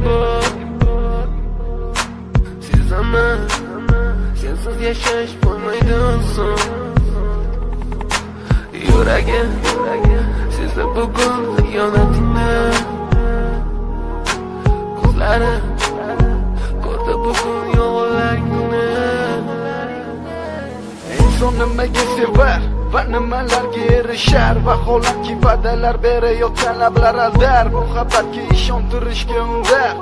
bor. Sezaman, sensiz yashash bo'lmaydi oson. Yuragim sezdi bugun xiyonatingni. Ko'zlarim ko'rdi bugun yolg'onlaringni. Inson nimaga sevar va nimalarga erishar? Vaholanki va'dalar berayotgan lablar aldar. Muhabbatga ishontirishga undar.